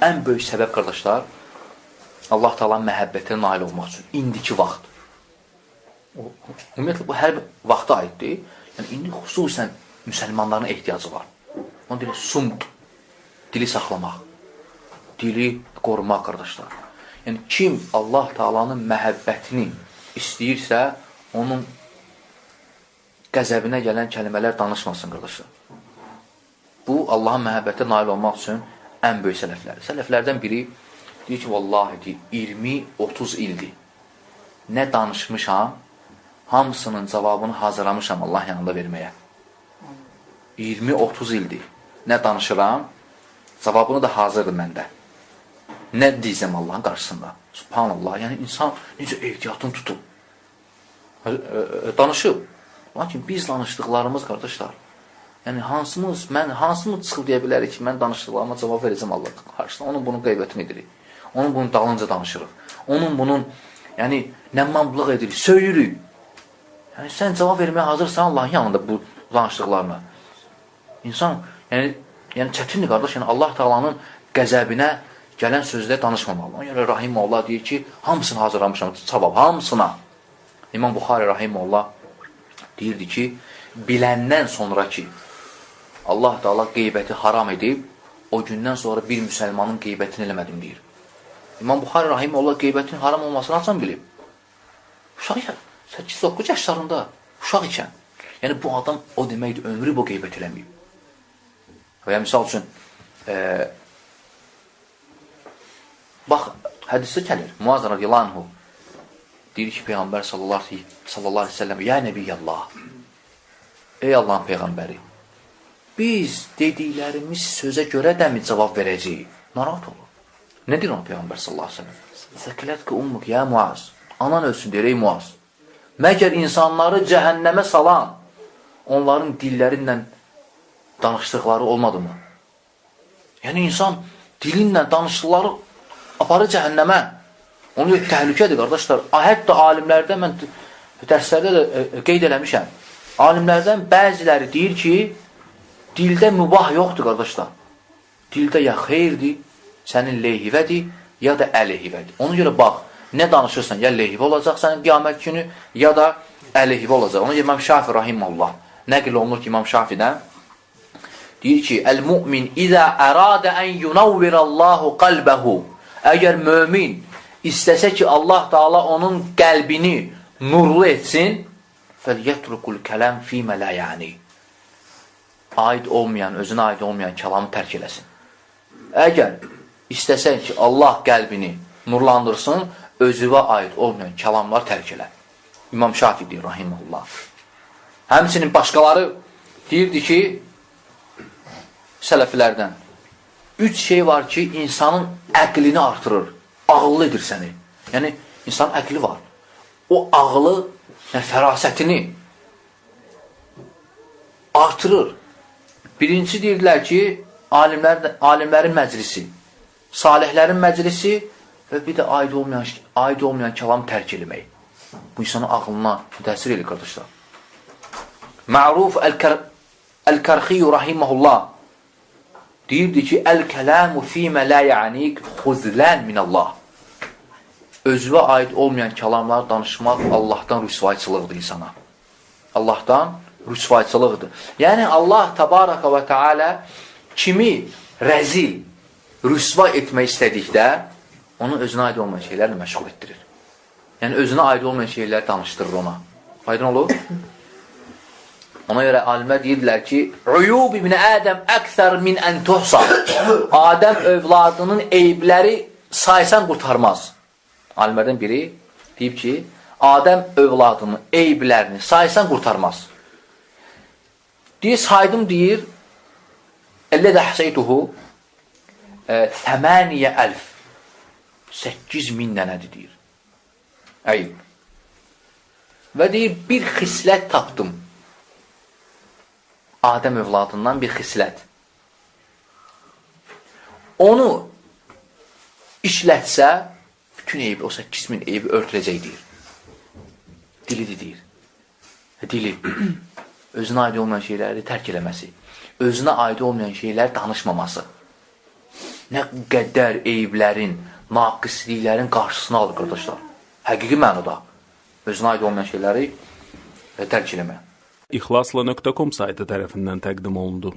ən böyük səbəb, qardaşlar, Allah Taala'nın məhəbbətinə nail olmaq üçün indiki vaxt. Ümumiyyətlə, bu hər vaxta aiddir. Yəni, indi xüsusən müsəlmanların ehtiyacı var. Onu deyil, sumd, dili saxlamaq, dili qorumaq, qardaşlar. Yəni, kim Allah Taala'nın məhəbbətini istəyirsə, onun qəzəbinə gələn kəlmələr danışmasın, qardaşlar. Bu, Allahın məhəbbətə nail olmaq üçün ən böyük sələflərdir. Sələflərdən biri deyir ki, vallahi, 20-30 ildir. Nə danışmışam, hamısının cavabını hazırlamışam Allah yanında verməyə. 20-30 ildir. Nə danışıram, cavabını da hazırdır məndə. Nə deyəcəm Allahın qarşısında? Subhanallah, yəni insan necə ehtiyatını tutub. Danışıb. Lakin biz danışdıqlarımız, qardaşlar, yəni hansımız çıxıb deyə bilərik ki, mən danışdıqlarıma cavab verəcəm Allahın qarşısında. Onun bunun qeybətini edirik. Onun bunun dalınca danışırıq. Onun bunun, yəni, nəmmamlıq edirik, söyürük. Yəni, sən cavab verməyə hazırsan Allahın yanında bu danışdıqlarına. İnsan, yəni çətindir, qardaş, yəni Allah Taala'nın qəzəbinə gələn sözlə danışmamalı. Ona görə Rahimullah deyir ki, hamısını hazırlamışam, cavab, hamısına. İmam Buxari Rahimullah deyirdi ki, biləndən sonra ki, Allah Taala qeybəti haram edib, o gündən sonra bir müsəlmanın qeybətini eləmədim, deyir. İmam Buxari Rahimullah qeybətin haram olmasını açan bilib. Uşaq ikən, 8-9 yaşlarında, uşaq ikən. Yəni, bu adam o deməkdir, ömrü bu qeybət eləməyib. Və ya, misal üçün, bax, hədisi gəlir, Muaz radiyallahu anhu, deyir ki, Peyğəmbər sallallahu aleyhi ve sellem, ya Nəbiyyəllah, ey Allahın Peyğəmbəri, biz dediklərimiz sözə görə də mi cavab verəcəyik? Narahat olur. Nə deyir ona Peyğəmbər sallallahu aleyhi ve sellem? Səkilətki ummuk, ya Muaz, anan ölsün deyir, ey Muaz. Məgər insanları cəhənnəmə salan, onların dillərindən danışdıqları olmadı mı? Yəni, insan dilinlə danışdıqları aparır cəhənnəmə. Onu təhlükədir, qardaşlar. Hətta alimlərdən, mən dərslərdə də qeyd eləmişəm. Alimlərdən bəziləri deyir ki, dildə mübah yoxdur, qardaşlar. Dildə ya xeyirdir, sənin leyhivədir, ya da əleyhivədir. Ona görə bax, nə danışırsan, ya leyhivə olacaq sənin qiyamət günü, ya da əleyhivə olacaq. Ona görə İmam Şafi Rahimullah nəql olunur ki, İmam Şafidən deyir ki, əl-mu'min izə əradə ən yunavvirallahu qalbəhu. Əgər mömin istəsə ki, Allah Taala onun qəlbini nurlu etsin, fəlyətrukul kələm fīmə lə yəni. Aid olmayan, özünə aid olmayan kəlamı tərk eləsin. Əgər istəsən ki, Allah qəlbini nurlandırsın, özüvə aid olmayan kəlamlar tərk elə. İmam Şafi deyir, rahimullah. Həmçinin başqaları deyirdi ki, sələfilərdən, 3 şey var ki, insanın əqlini artırır, ağıllı edir səni. Yəni, insanın əqli var. O ağlı, yəni fərasətini artırır. Birinci deyirlər ki, alimlərin məclisi, salihlərin məclisi və bir də aid olmayan kəlamı tərk eləmək. Bu insanın ağlına təsir edir, qardaşlar. Ma'ruf Əl-Kərxiyyu rahiməhullah deyirdi ki, Əl-Kələmu fīmə lə yə'nik xuzlən minəllah. Özünə aid olmayan kəlamlar danışmaq Allahdan rüsvayçılıqdır insana. Allahdan rüsvayçılıqdır. Yəni, Allah təbaraka və teala kimi rəzil, rüsva etmək istədikdə, onu özünə aid olmayan şeylərlə məşğul etdirir. Yəni, özünə aid olmayan şeyləri danışdırır ona. Aydın olur? Ona görə alimlər deyirlər ki, Uyub ibn Ədəm əksər min ən tuhsa. Adəm övladının eybləri saysan qurtarmaz. Alimlərdən biri deyib ki, Adəm övladının eyblərini saysan qurtarmaz. Deyir, saydım deyir, Əllədə həsəytuhu 8,000 8,000 dənədir deyir. Əyib. Və deyir, bir xislət tapdım. Adəm övladından bir xislət. Onu işlətsə, bütün eybi, o 8,000 eybi örtüləcək deyir. Dilidir deyir. Dili. Özünə aid olmayan şeyləri tərk eləməsi. Özünə aid olmayan şeyləri danışmaması. nə qədər eyblərin, naqisliklərin qarşısını alır, qardaşlar. Həqiqi mənada özünə aid olmayan şeyləri dərk eləmək. İxlasla.com saytı tərəfindən təqdim olundu.